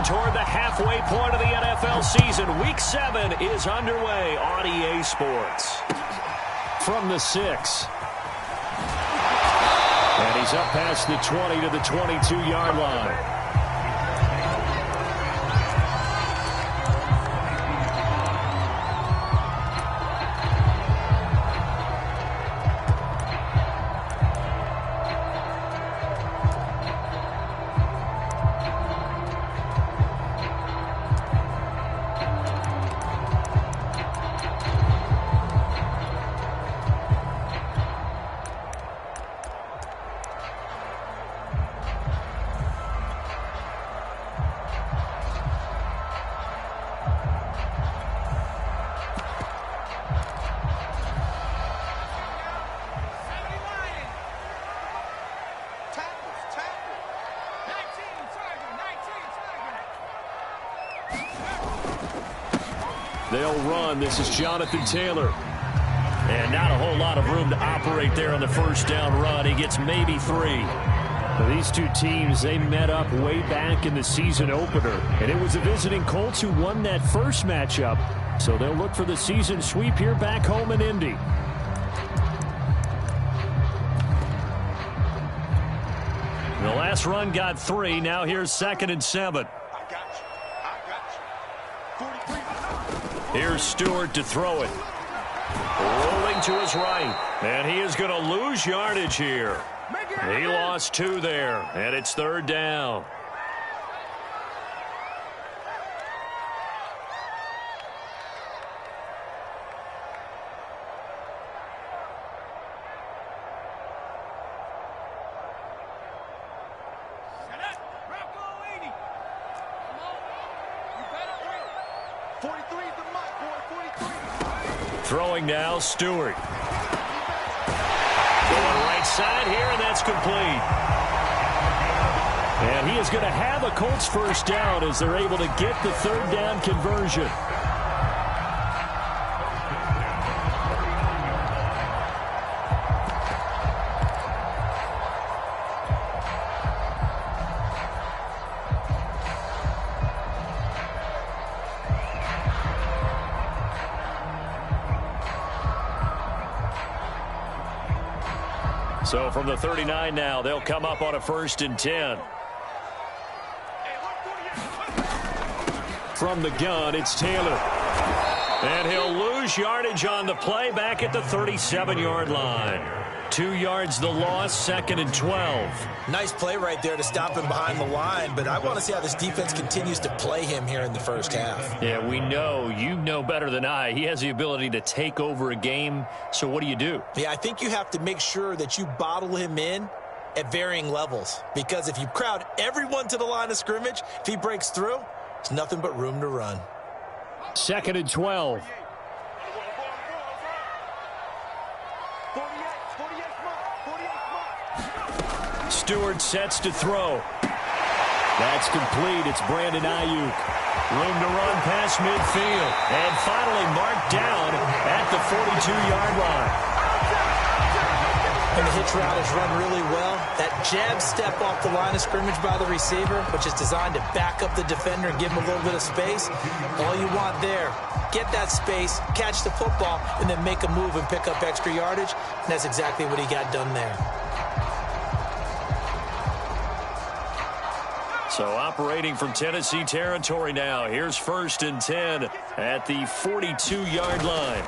Marching toward the halfway point of the NFL season. Week 7 is underway on EA Sports. From the 6. And he's up past the 20 to the 22-yard line. They'll run. This is Jonathan Taylor. And not a whole lot of room to operate there on the first down run. He gets maybe 3. Now, these two teams, they met up way back in the season opener. And it was the visiting Colts who won that first matchup. So they'll look for the season sweep here back home in Indy. The last run got 3. Now here's 2nd and 7. Here's Stewart to throw it. Rolling to his right. And he is going to lose yardage here. He lost 2 there. And it's 3rd down. Throwing now, Stewart. Going right side here, and that's complete. And he is going to have a Colts first down as they're able to get the 3rd down conversion. So from the 39 now, they'll come up on a 1st and 10. From the gun, it's Taylor. And he'll lose yardage on the play back at the 37-yard line. 2 yards the loss, 2nd and 12. Nice play right there to stop him behind the line, but I want to see how this defense continues to play him here in the first half. Yeah, we know. You know better than I. He has the ability to take over a game, so what do you do? Yeah, I think you have to make sure that you bottle him in at varying levels, because if you crowd everyone to the line of scrimmage, if he breaks through, there's nothing but room to run. 2nd and 12. Stewart sets to throw. That's complete. It's Brandon Ayuk. Room to run past midfield. And finally marked down at the 42-yard line. And the hitch route is run really well. That jab step off the line of scrimmage by the receiver, which is designed to back up the defender and give him a little bit of space. All you want there, get that space, catch the football, and then make a move and pick up extra yardage. And that's exactly what he got done there. So operating from Tennessee territory now. Here's 1st and 10 at the 42-yard line.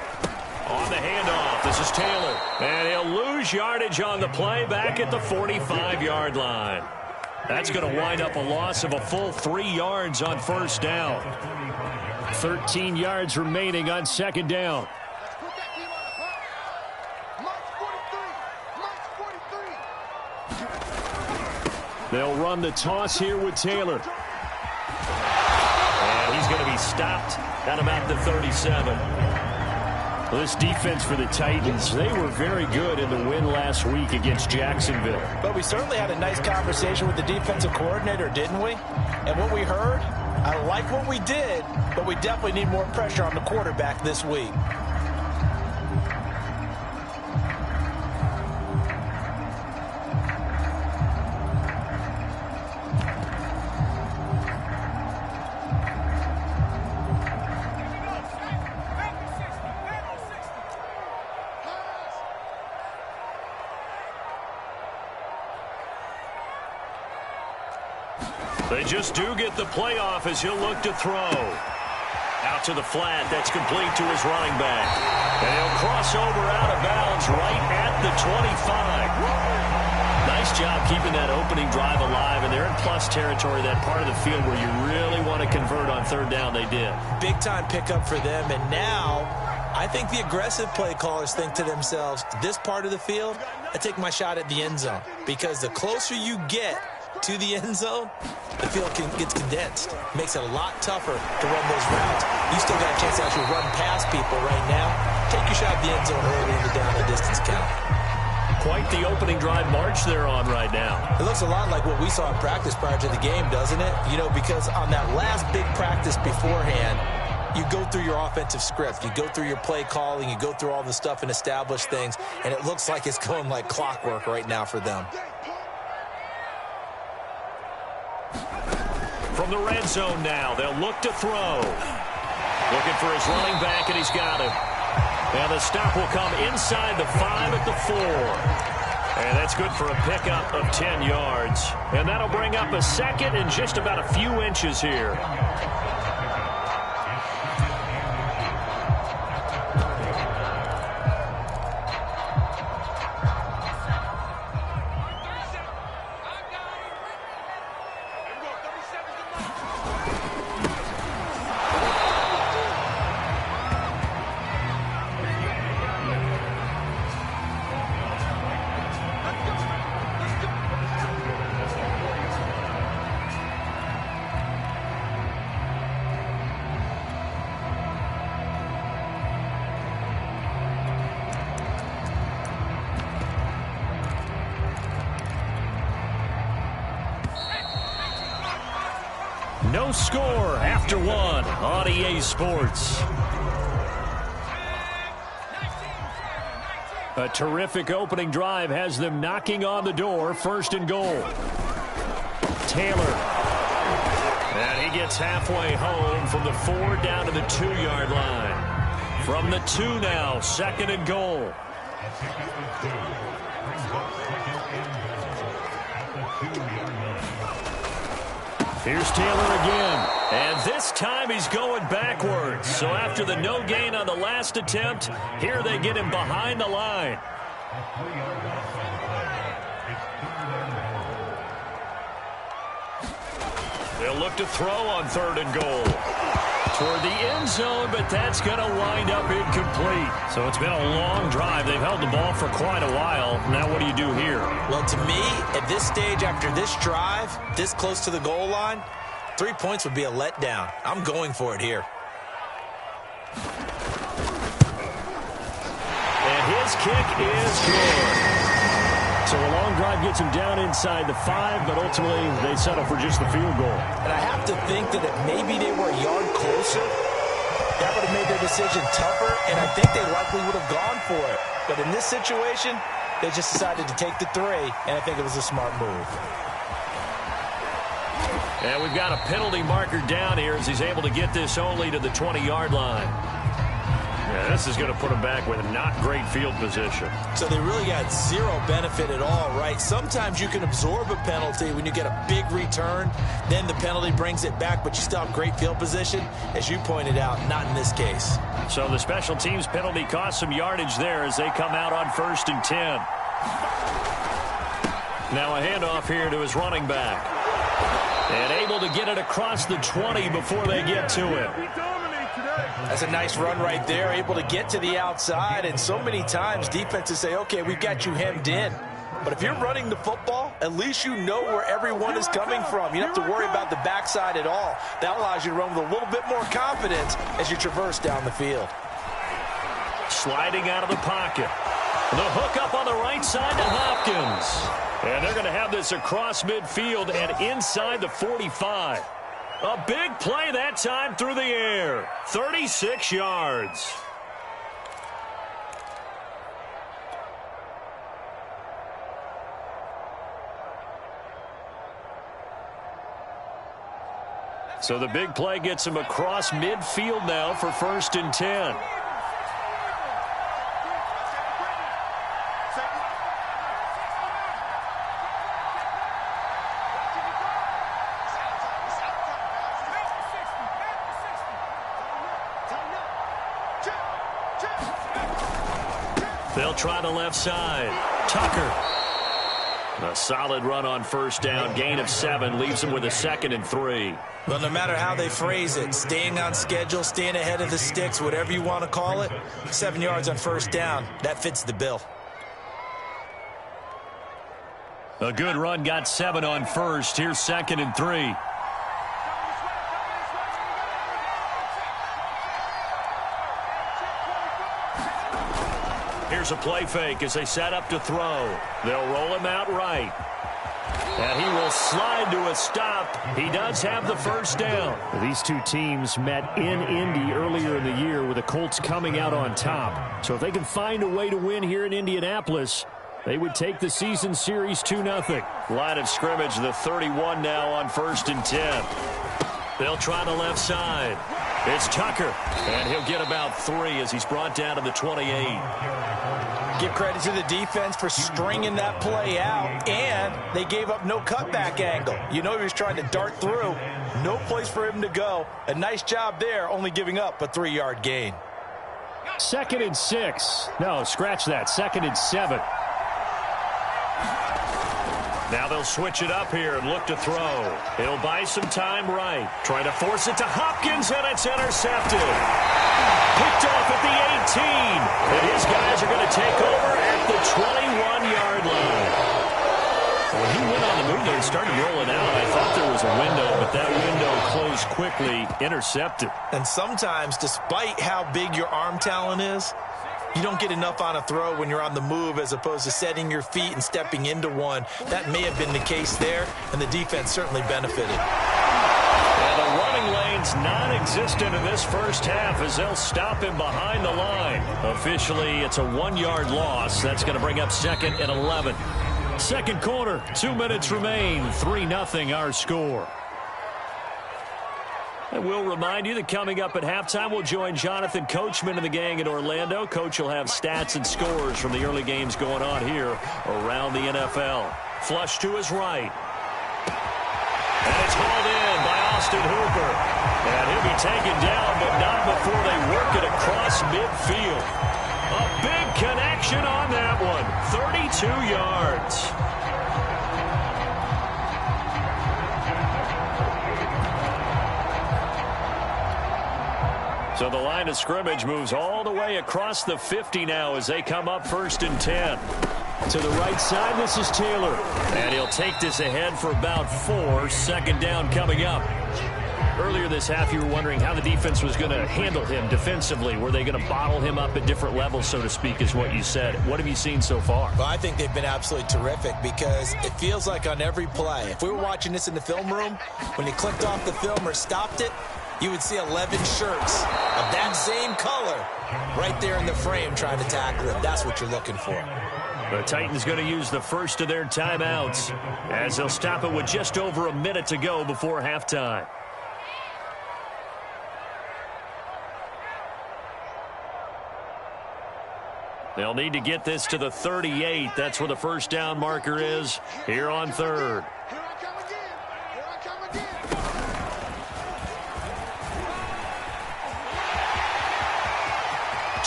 On the handoff, this is Taylor. And he'll lose yardage on the play back at the 45-yard line. That's going to wind up a loss of a full 3 yards on 1st down. 13 yards remaining on 2nd down. They'll run the toss here with Taylor. And he's going to be stopped at about the 37. Well, this defense for the Titans, they were very good in the win last week against Jacksonville. But we certainly had a nice conversation with the defensive coordinator, didn't we? And what we heard, I like what we did, but we definitely need more pressure on the quarterback this week. They just do get the playoff as he'll look to throw. Out to the flat. That's complete to his running back. And he'll cross over out of bounds right at the 25. Nice job keeping that opening drive alive, and they're in plus territory, that part of the field where you really want to convert on third down. They did. Big-time pickup for them, and now I think the aggressive play callers think to themselves, this part of the field, I take my shot at the end zone, because the closer you get to the end zone, the field gets condensed. Makes it a lot tougher to run those routes. You still got a chance to actually run past people right now. Take your shot at the end zone early in the down and distance count. Quite the opening drive march they're on right now. It looks a lot like what we saw in practice prior to the game, doesn't it? You know, because on that last big practice beforehand, you go through your offensive script. You go through your play calling. You go through all the stuff and establish things. And it looks like it's going like clockwork right now for them. From the red zone now, they'll look to throw. Looking for his running back, and he's got him. And the stop will come inside the 5 at the 4. And that's good for a pickup of 10 yards. And that'll bring up a second and just about a few inches here. No score after 1 on EA Sports. A terrific opening drive has them knocking on the door. 1st and goal. Taylor. And he gets halfway home from the 4 down to the 2-yard line. From the 2 now, 2nd and goal. Here's Taylor again. And this time he's going backwards. So after the no gain on the last attempt, here they get him behind the line. They'll look to throw on 3rd and goal. Toward the end zone, but that's going to wind up incomplete. So it's been a long drive. They've held the ball for quite a while. Now what do you do here? Well, to me, at this stage, after this drive, this close to the goal line, 3 points would be a letdown. I'm going for it here. And his kick is good. So a long drive gets him down inside the 5, but ultimately they settle for just the field goal. And I have to think that if maybe they were a yard closer, that would have made their decision tougher, and I think they likely would have gone for it. But in this situation, they just decided to take the 3, and I think it was a smart move. And we've got a penalty marker down here as he's able to get this only to the 20-yard line. Yeah, this is going to put them back with a not great field position. So they really got zero benefit at all, right? Sometimes you can absorb a penalty when you get a big return. Then the penalty brings it back, but you still have great field position. As you pointed out, not in this case. So the special teams penalty cost some yardage there as they come out on 1st and 10. Now a handoff here to his running back. And able to get it across the 20 before they get to it. That's a nice run right there, able to get to the outside, and so many times defenses say, okay, we've got you hemmed in. But if you're running the football, at least you know where everyone is coming from. You don't have to worry about the backside at all. That allows you to run with a little bit more confidence as you traverse down the field. Sliding out of the pocket. The hook up on the right side to Hopkins. And they're going to have this across midfield and inside the 45. A big play that time through the air. 36 yards. So the big play gets him across midfield now for 1st and 10. try the left side. Tucker. A solid run on first down. Gain of 7 leaves him with a 2nd and 3. Well, no matter how they phrase it, staying on schedule, staying ahead of the sticks, whatever you want to call it, 7 yards on first down, that fits the bill. A good run got 7 on first. Here's 2nd and 3. Here's a play fake as they set up to throw. They'll roll him out right. And he will slide to a stop. He does have the first down. These two teams met in Indy earlier in the year with the Colts coming out on top. So if they can find a way to win here in Indianapolis, they would take the season series 2-0. Line of scrimmage, the 31 now on 1st and 10. They'll try the left side. It's Tucker, and he'll get about 3 as he's brought down to the 28. Give credit to the defense for stringing that play out, and they gave up no cutback angle. You know he was trying to dart through. No place for him to go. A nice job there, only giving up a 3-yard gain. 2nd and 6. No, scratch that. 2nd and 7. Now they'll switch it up here and look to throw. He'll buy some time right. Trying to force it to Hopkins, and it's intercepted. Picked off at the 18. And his guys are going to take over at the 21-yard line. When he went on the move there and started rolling out, I thought there was a window, but that window closed quickly. Intercepted. And sometimes, despite how big your arm talent is, you don't get enough on a throw when you're on the move as opposed to setting your feet and stepping into one. That may have been the case there, and the defense certainly benefited. And the running lane's non-existent in this first half as they'll stop him behind the line. Officially, it's a 1-yard loss. That's going to bring up 2nd and 11. Second quarter, 2 minutes remain. 3-0 our score. And we'll remind you that coming up at halftime, we'll join Jonathan Coachman and the gang in Orlando. Coach will have stats and scores from the early games going on here around the NFL. Flush to his right. And it's hauled in by Austin Hooper. And he'll be taken down, but not before they work it across midfield. A big connection on that one. 32 yards. So the line of scrimmage moves all the way across the 50 now as they come up 1st and 10. To the right side, this is Taylor. And he'll take this ahead for about 4. 2nd down coming up. Earlier this half, you were wondering how the defense was going to handle him defensively. Were they going to bottle him up at different levels, so to speak, is what you said. What have you seen so far? Well, I think they've been absolutely terrific because it feels like on every play, if we were watching this in the film room, when you clicked off the film or stopped it, you would see 11 shirts of that same color right there in the frame trying to tackle it. That's what you're looking for. The Titans going to use the first of their timeouts as they'll stop it with just over a minute to go before halftime. They'll need to get this to the 38. That's where the first down marker is here on 3rd.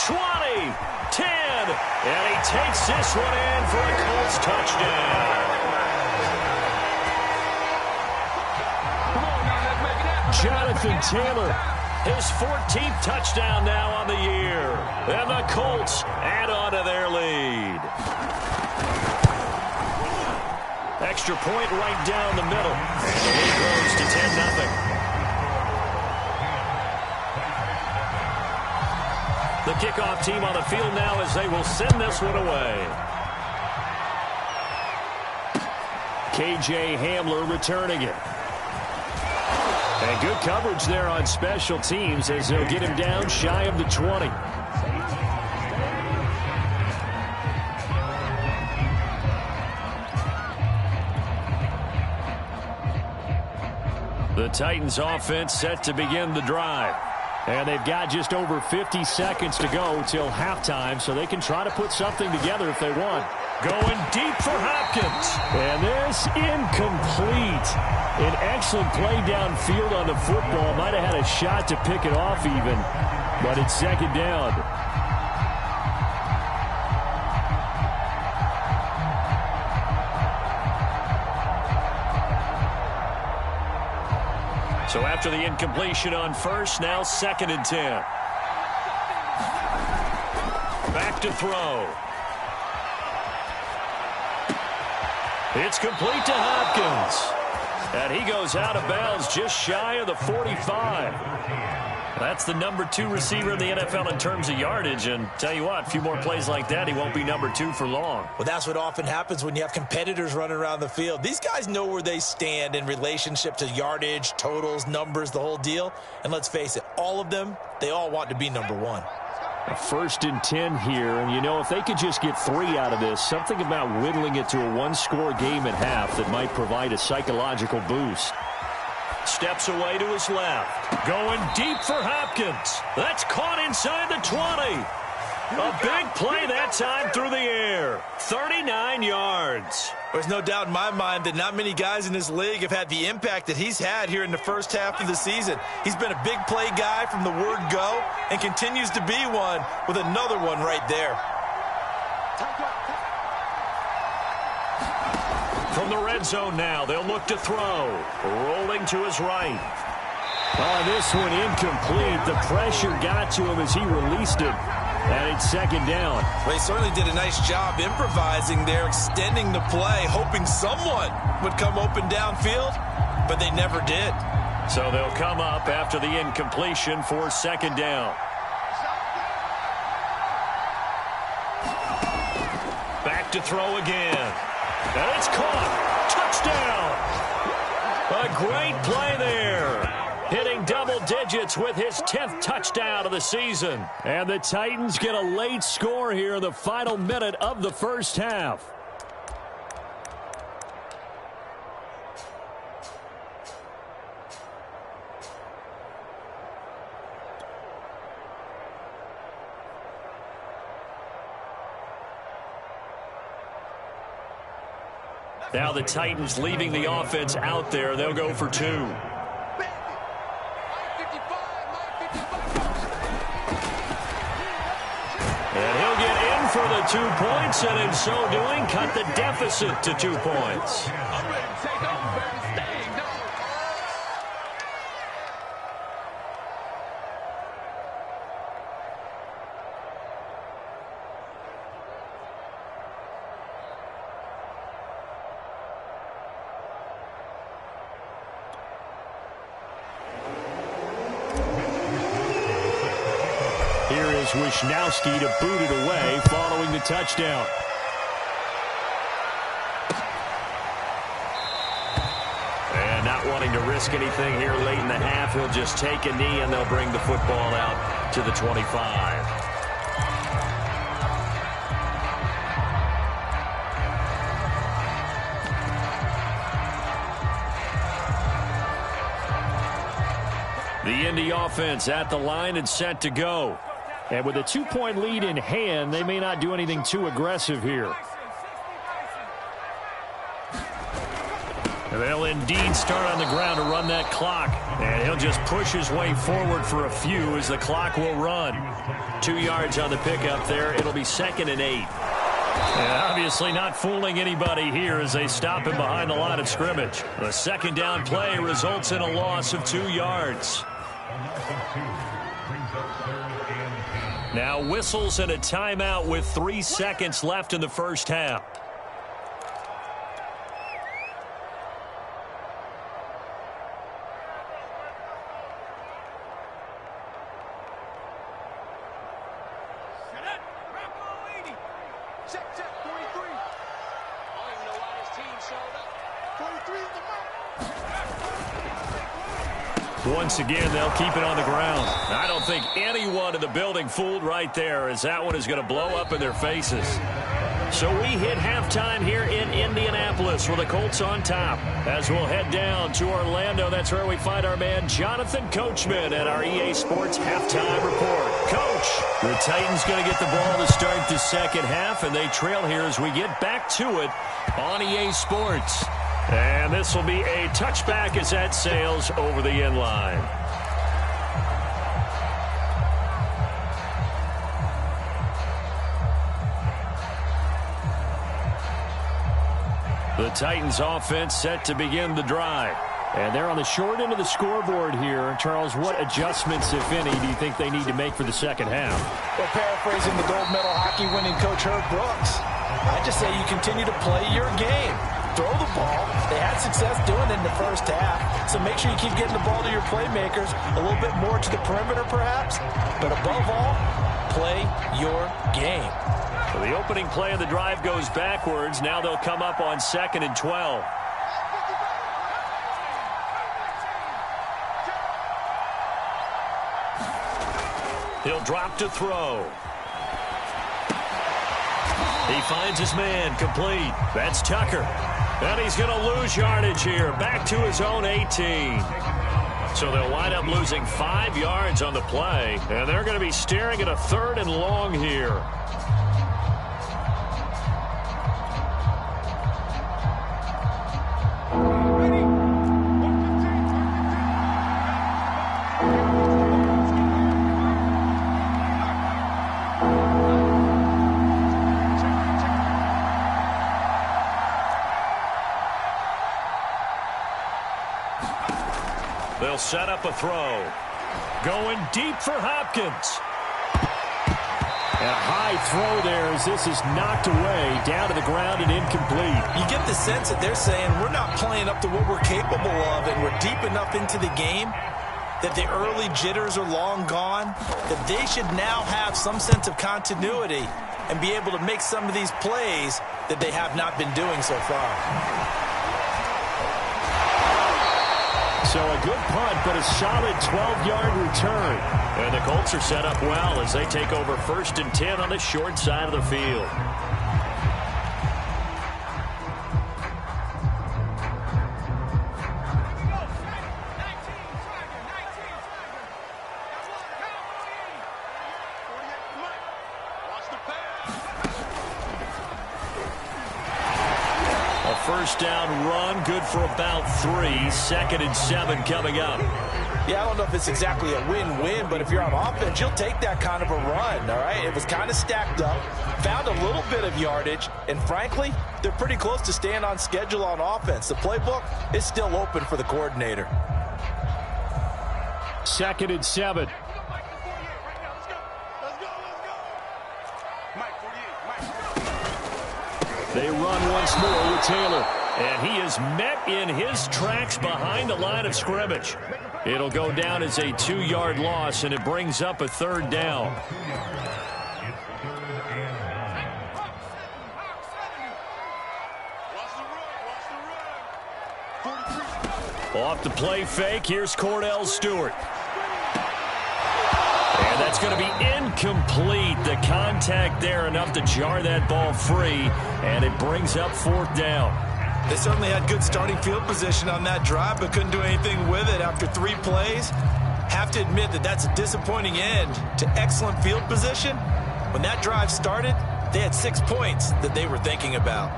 20, 10, and he takes this one in for a Colts touchdown. Jonathan Taylor. His 14th touchdown now on the year. And the Colts add on to their lead. Extra point right down the middle. And the lead grows to 10-0. The kickoff team on the field now as they will send this one away. K.J. Hamler returning it. And good coverage there on special teams as they'll get him down shy of the 20. The Titans offense set to begin the drive. And they've got just over 50 seconds to go till halftime, so they can try to put something together if they want. Going deep for Hopkins. And this incomplete. An excellent play downfield on the football. Might have had a shot to pick it off even, but it's 2nd down. So after the incompletion on first, now 2nd and 10. Back to throw. It's complete to Hopkins. And he goes out of bounds just shy of the 45. That's the number 2 receiver in the NFL in terms of yardage. And tell you what, a few more plays like that, he won't be number 2 for long. Well, that's what often happens when you have competitors running around the field. These guys know where they stand in relationship to yardage, totals, numbers, the whole deal. And let's face it, all of them, they all want to be number 1. A 1st and 10 here, and you know, if they could just get 3 out of this, something about whittling it to a 1-score game at half that might provide a psychological boost. Steps away to his left. Going deep for Hopkins. That's caught inside the 20. A big play that time through the air. 39 yards. There's no doubt in my mind that not many guys in this league have had the impact that he's had here in the first half of the season. He's been a big play guy from the word go and continues to be one with another one right there. From the red zone now, they'll look to throw. Rolling to his right. Oh, this one incomplete. The pressure got to him as he released it. And it's 2nd down. Well, he certainly did a nice job improvising there, extending the play, hoping someone would come open downfield, but they never did. So they'll come up after the incompletion for 2nd down. Back to throw again. And it's caught. Touchdown. A great play there. Hitting double digits with his 10th touchdown of the season. And the Titans get a late score here in the final minute of the first half. Now the Titans leaving the offense out there. They'll go for 2. And he'll get in for the 2 points, and in so doing, cut the deficit to 2 points. Wishnowski to boot it away following the touchdown. And not wanting to risk anything here late in the half, he'll just take a knee and they'll bring the football out to the 25. The Indy offense at the line and set to go. And with a 2-point lead in hand, they may not do anything too aggressive here. And they'll indeed start on the ground to run that clock. And he'll just push his way forward for a few as the clock will run. 2 yards on the pickup there. It'll be 2nd and 8. And obviously not fooling anybody here as they stop him behind the line of scrimmage. The 2nd down play results in a loss of 2 yards. Now whistles and a timeout with 3 seconds left in the first half. Once again, they'll keep it on the ground. I don't think anyone in the building fooled right there, as that one is going to blow up in their faces. So we hit halftime here in Indianapolis with the Colts on top. As we'll head down to Orlando, that's where we find our man Jonathan Coachman at our EA Sports Halftime Report. Coach, the Titans going to get the ball to start the second half, and they trail here as we get back to it on EA Sports. And this will be a touchback as that sails over the end line. The Titans offense set to begin the drive. And they're on the short end of the scoreboard here. Charles, what adjustments, if any, do you think they need to make for the second half? Well, paraphrasing the gold medal hockey winning coach Herb Brooks, I just say you continue to play your game. Throw the ball. They had success doing it in the first half, so make sure you keep getting the ball to your playmakers, a little bit more to the perimeter perhaps, but above all, play your game. So the opening play of the drive goes backwards. Now they'll come up on 2nd and 12. He'll drop to throw. He finds his man, complete. That's Tucker. And he's going to lose yardage here, back to his own 18. So they'll wind up losing 5 yards on the play, and they're going to be staring at a 3rd and long here. They'll set up a throw. Going deep for Hopkins. And a high throw there as this is knocked away, down to the ground and incomplete. You get the sense that they're saying we're not playing up to what we're capable of, and we're deep enough into the game that the early jitters are long gone, that they should now have some sense of continuity and be able to make some of these plays that they have not been doing so far. So a good punt, but a solid 12-yard return. And the Colts are set up well as they take over 1st and 10 on the short side of the field. First down run, good for about 3. 2nd and 7 coming up. Yeah, I don't know if it's exactly a win-win, but if you're on offense, you'll take that kind of a run, all right? It was kind of stacked up, found a little bit of yardage, and frankly, they're pretty close to staying on schedule on offense. The playbook is still open for the coordinator. 2nd and 7. They run once more with Taylor. And he is met in his tracks behind the line of scrimmage. It'll go down as a 2-yard loss, and it brings up a 3rd down. Off the play fake, here's Cordell Stewart. And that's going to be incomplete. The contact there enough to jar that ball free, and it brings up 4th down. They certainly had good starting field position on that drive, but couldn't do anything with it after 3 plays. Have to admit that that's a disappointing end to excellent field position. When that drive started, they had 6 points that they were thinking about.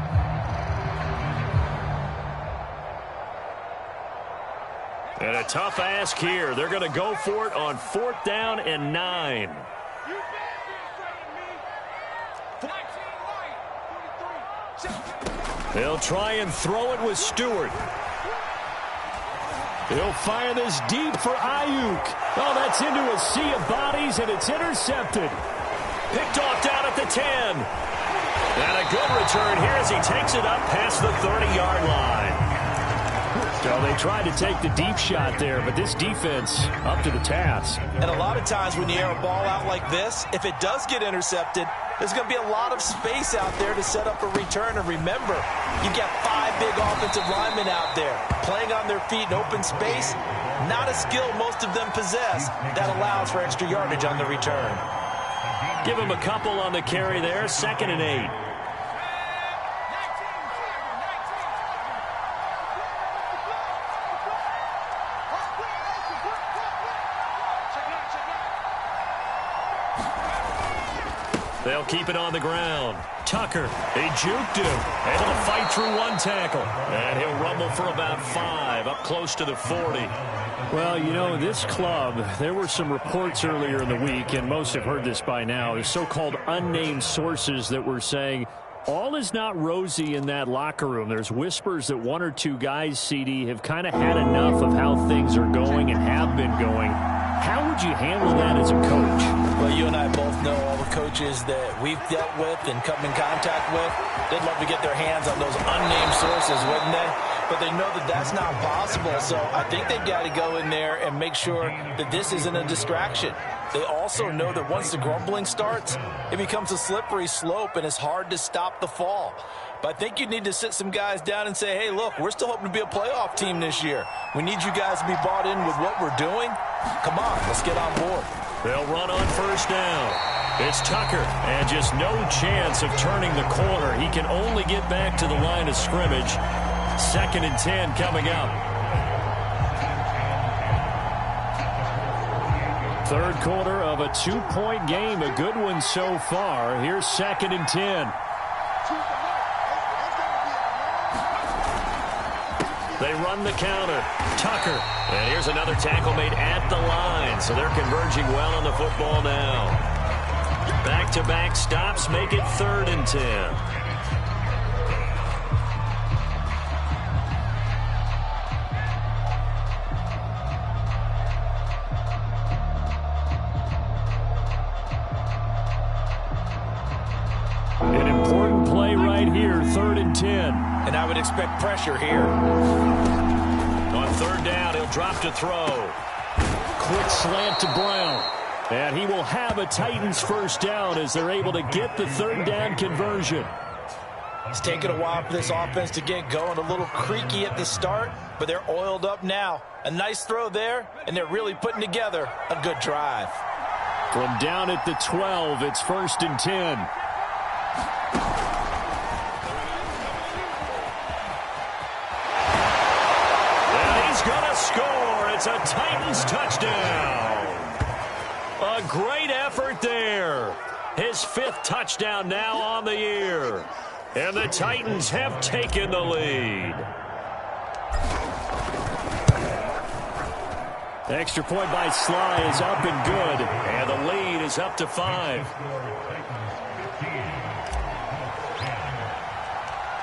And a tough ask here. They're going to go for it on 4th down and 9. They'll try and throw it with Stewart. He'll fire this deep for Ayuk. Oh, that's into a sea of bodies, and it's intercepted. Picked off down at the 10. And a good return here as he takes it up past the 30-yard line. So they tried to take the deep shot there, but this defense up to the task. And a lot of times when you air a ball out like this, if it does get intercepted, there's going to be a lot of space out there to set up a return. And remember, you got 5 big offensive linemen out there playing on their feet in open space. Not a skill most of them possess that allows for extra yardage on the return. Give him a couple on the carry there. 2nd and 8. They'll keep it on the ground. Tucker, he juked him. Able to fight through 1 tackle. And he'll rumble for about 5, up close to the 40. Well, you know, this club, there were some reports earlier in the week, and most have heard this by now, the so-called unnamed sources that were saying All is not rosy in that locker room. There's whispers that one or two guys, CD, have kind of had enough of how things are going and have been going. How would you handle that as a coach? Well, you and I both know all the coaches that we've dealt with and come in contact with. They'd love to get their hands on those unnamed sources, wouldn't they? But they know that that's not possible. So I think they've got to go in there and make sure that this isn't a distraction. They also know that once the grumbling starts, it becomes a slippery slope and it's hard to stop the fall. But I think you need to sit some guys down and say, hey, look, we're still hoping to be a playoff team this year. We need you guys to be bought in with what we're doing. Come on, let's get on board. They'll run on first down. It's Tucker, and just no chance of turning the corner. He can only get back to the line of scrimmage. 2nd and 10 coming up. Third quarter of a 2-point game. A good one so far. Here's 2nd and 10. They run the counter. Tucker. And here's another tackle made at the line. So they're converging well on the football now. Back-to-back stops make it 3rd and 10. An important play right here, 3rd and 10. And I would expect pressure here. On 3rd down, he'll drop to throw. Quick slant to Brown. And he will have a Titans first down as they're able to get the 3rd down conversion. It's taken a while for this offense to get going. A little creaky at the start, but they're oiled up now. A nice throw there, and they're really putting together a good drive. From down at the 12, it's 1st and 10. Score. It's a Titans touchdown. A great effort there. His 5th touchdown now on the year. And the Titans have taken the lead. The extra point by Sly is up and good. And the lead is up to 5.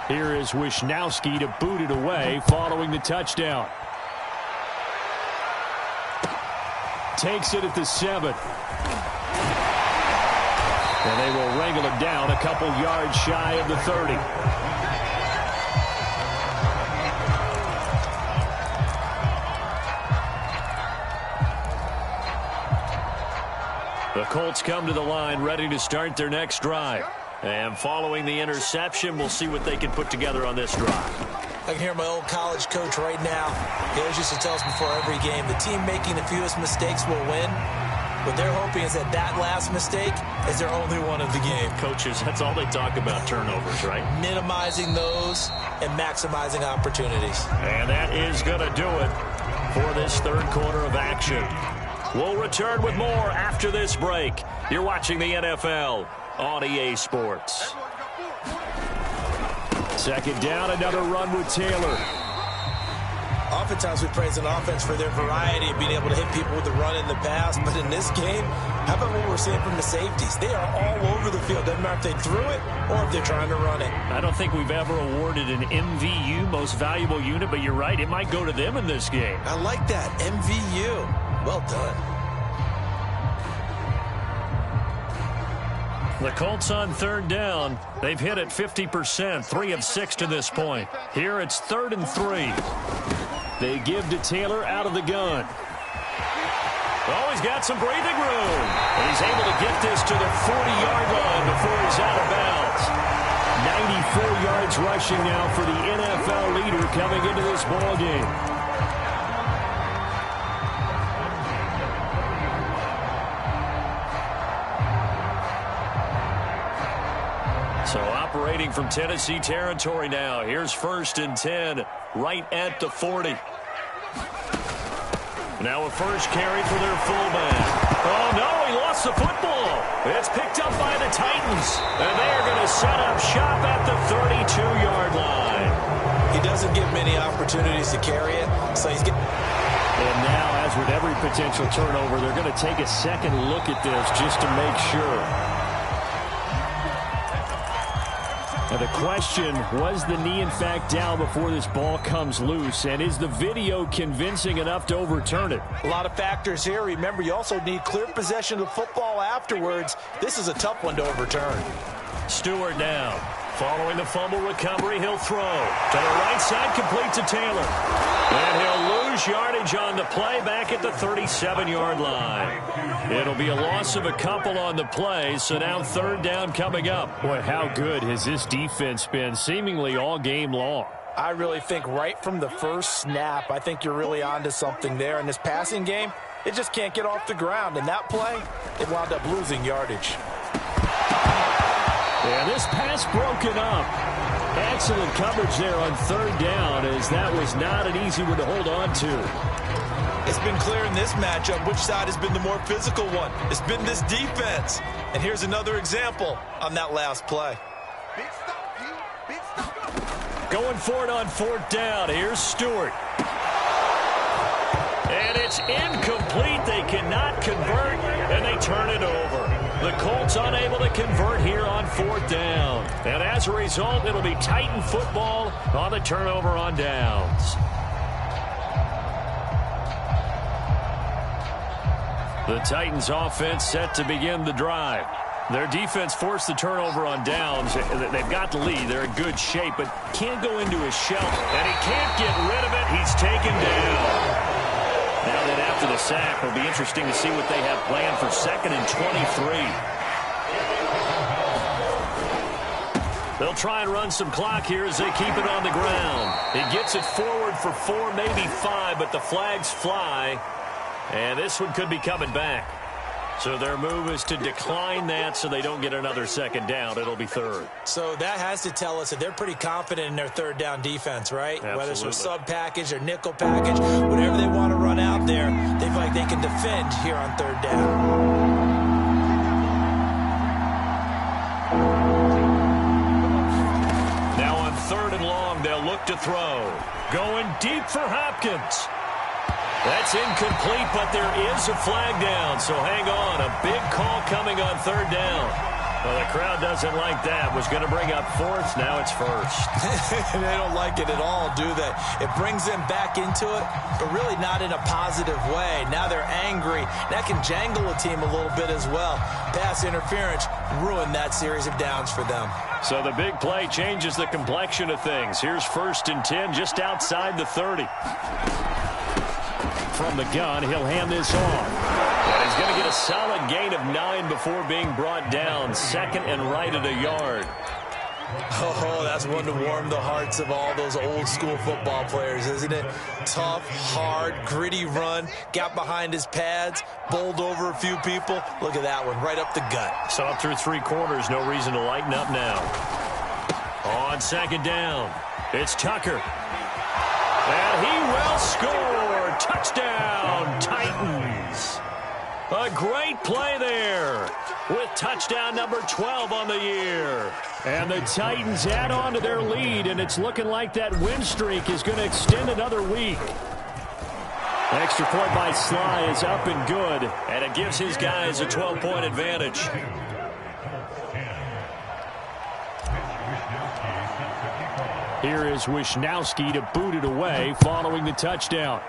Here is Wisnowski to boot it away following the touchdown. Takes it at the 7. And they will wrangle him down a couple yards shy of the 30. The Colts come to the line ready to start their next drive. And following the interception, we'll see what they can put together on this drive. I can hear my old college coach right now. He always used to tell us before every game, the team making the fewest mistakes will win. What they're hoping is that that last mistake is their only one of the game. Coaches, that's all they talk about, turnovers, right? Minimizing those and maximizing opportunities. And that is going to do it for this 3rd quarter of action. We'll return with more after this break. You're watching the NFL on EA Sports. 2nd down, another run with Taylor. Oftentimes we praise an offense for their variety of being able to hit people with the run in the pass. But in this game, how about what we're seeing from the safeties? They are all over the field. Doesn't matter if they threw it or if they're trying to run it. I don't think we've ever awarded an MVU, most valuable unit, but you're right. It might go to them in this game. I like that. MVU. Well done. The Colts on 3rd down. They've hit it 50%, 3 of 6 to this point. Here it's 3rd and 3. They give to Taylor out of the gun. Oh, he's got some breathing room. And he's able to get this to the 40-yard line before he's out of bounds. 94 yards rushing now for the NFL leader coming into this ballgame. So operating from Tennessee territory now. Here's 1st and 10 right at the 40. Now a first carry for their fullback. Oh, no, he lost the football. It's picked up by the Titans. And they are going to set up shop at the 32-yard line. He doesn't get many opportunities to carry it, so he's getting... And now, as with every potential turnover, they're going to take a second look at this just to make sure. Now the question, was the knee in fact down before this ball comes loose? And is the video convincing enough to overturn it? A lot of factors here. Remember, you also need clear possession of the football afterwards. This is a tough one to overturn. Stewart now. Following the fumble recovery, he'll throw. To the right side, complete to Taylor. And he'll lose yardage on the play back at the 37-yard line. It'll be a loss of a couple on the play, so now third down coming up. Boy, how good has this defense been seemingly all game long? I really think right from the first snap, I think you're really onto something there. In this passing game, it just can't get off the ground. In that play, it wound up losing yardage. And this pass broken up. Excellent coverage there on third down, as that was not an easy one to hold on to. It's been clear in this matchup which side has been the more physical one. It's been this defense. And here's another example on that last play. Going for it on fourth down. Here's Stewart. And it's incomplete. They cannot convert, and they turn it over. The Colts unable to convert here on fourth down. And as a result, it'll be Titan football on the turnover on downs. The Titans offense set to begin the drive. Their defense forced the turnover on downs. They've got the lead. They're in good shape, but can't go into his shell. And he can't get rid of it. He's taken down. Now that after the sack, it'll be interesting to see what they have planned for 2nd and 23. They'll try and run some clock here as they keep it on the ground. He gets it forward for 4, maybe 5, but the flags fly. And this one could be coming back. So their move is to decline that so they don't get another second down. It'll be third. So that has to tell us that they're pretty confident in their third down defense, right? Absolutely. Whether it's a sub package or nickel package, whatever they want to run out there, they feel like they can defend here on third down. Now on 3rd and long, they'll look to throw. Going deep for Hopkins. That's incomplete, but there is a flag down, so hang on. A big call coming on third down. Well, the crowd doesn't like that. Was going to bring up 4th. Now it's 1st. They don't like it at all, do they? It brings them back into it, but really not in a positive way. Now they're angry. That can jangle a team a little bit as well. Pass interference ruined that series of downs for them. So the big play changes the complexion of things. Here's 1st and 10 just outside the 30. From the gun, he'll hand this off. And he's going to get a solid gain of 9 before being brought down. 2nd and right at a yard. Oh, that's one to warm the hearts of all those old school football players, isn't it? Tough, hard, gritty run. Got behind his pads, bowled over a few people. Look at that one, right up the gut. So up through 3 quarters, no reason to lighten up now. On 2nd down, it's Tucker. And he will score. Touchdown, Titans. A great play there with touchdown number 12 on the year. And the Titans add on to their lead, and it's looking like that win streak is going to extend another week. Extra point by Sly is up and good. And it gives his guys a 12-point advantage. Here is Wisnowski to boot it away following the touchdown.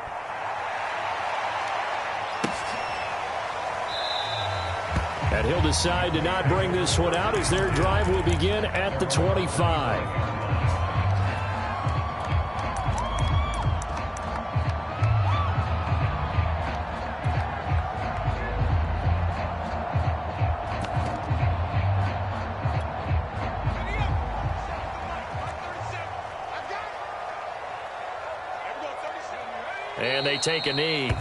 And he'll decide to not bring this one out as their drive will begin at the 25. And they take a knee.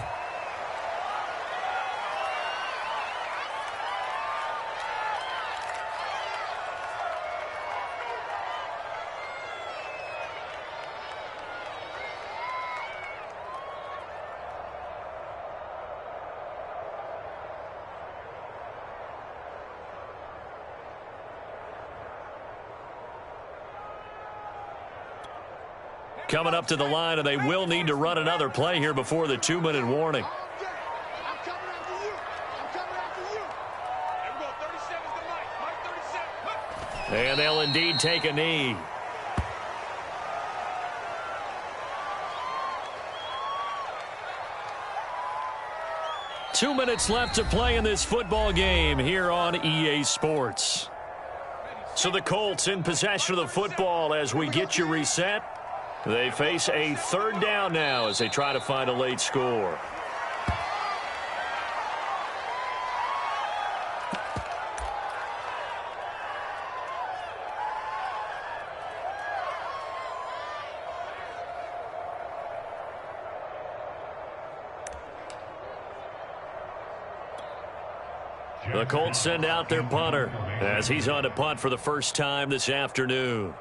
Coming up to the line, and they will need to run another play here before the 2-minute warning. And they'll indeed take a knee. Two minutes left to play in this football game here on EA Sports. So the Colts in possession of the football as we get you reset. They face a third down now as they try to find a late score. The Colts send out their punter as he's on to punt for the first time this afternoon.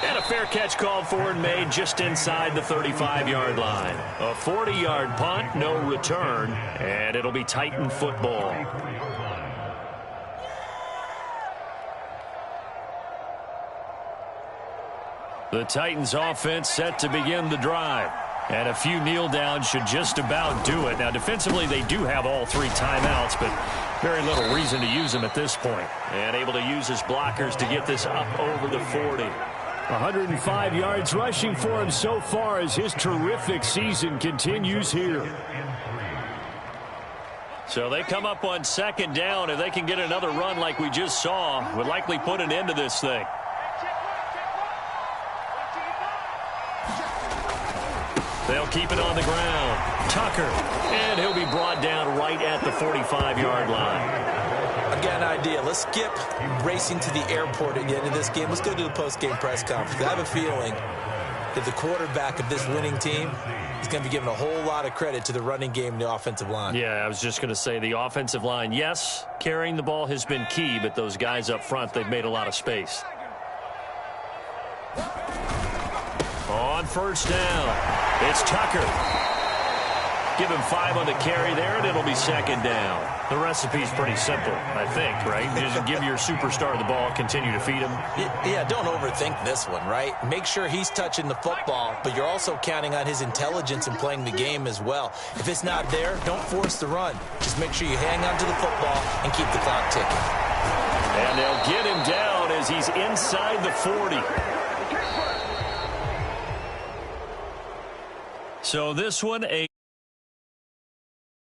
And a fair catch called for and made just inside the 35-yard line. A 40-yard punt, no return, and it'll be Titan football. The Titans offense set to begin the drive. And a few kneel downs should just about do it. Now, defensively, they do have all three timeouts, but very little reason to use them at this point. And able to use his blockers to get this up over the 40. 105 yards rushing for him so far as his terrific season continues here. So they come up on second down. If they can get another run like we just saw, would likely put an end to this thing. They'll keep it on the ground. Tucker, and he'll be brought down right at the 45-yard line. I've got an idea. Let's skip racing to the airport at the end of this game. Let's go to the post-game press conference. I have a feeling that the quarterback of this winning team is going to be given a whole lot of credit to the running game and the offensive line. Yeah, I was just going to say the offensive line, yes, carrying the ball has been key, but those guys up front, they've made a lot of space. On first down, it's Tucker. Give him 5 on the carry there, and it'll be second down. The recipe's pretty simple, I think, right? Just give your superstar the ball, continue to feed him. Yeah, don't overthink this one, right? Make sure he's touching the football, but you're also counting on his intelligence in playing the game as well. If it's not there, don't force the run. Just make sure you hang on to the football and keep the clock ticking. And they'll get him down as he's inside the 40. So this one,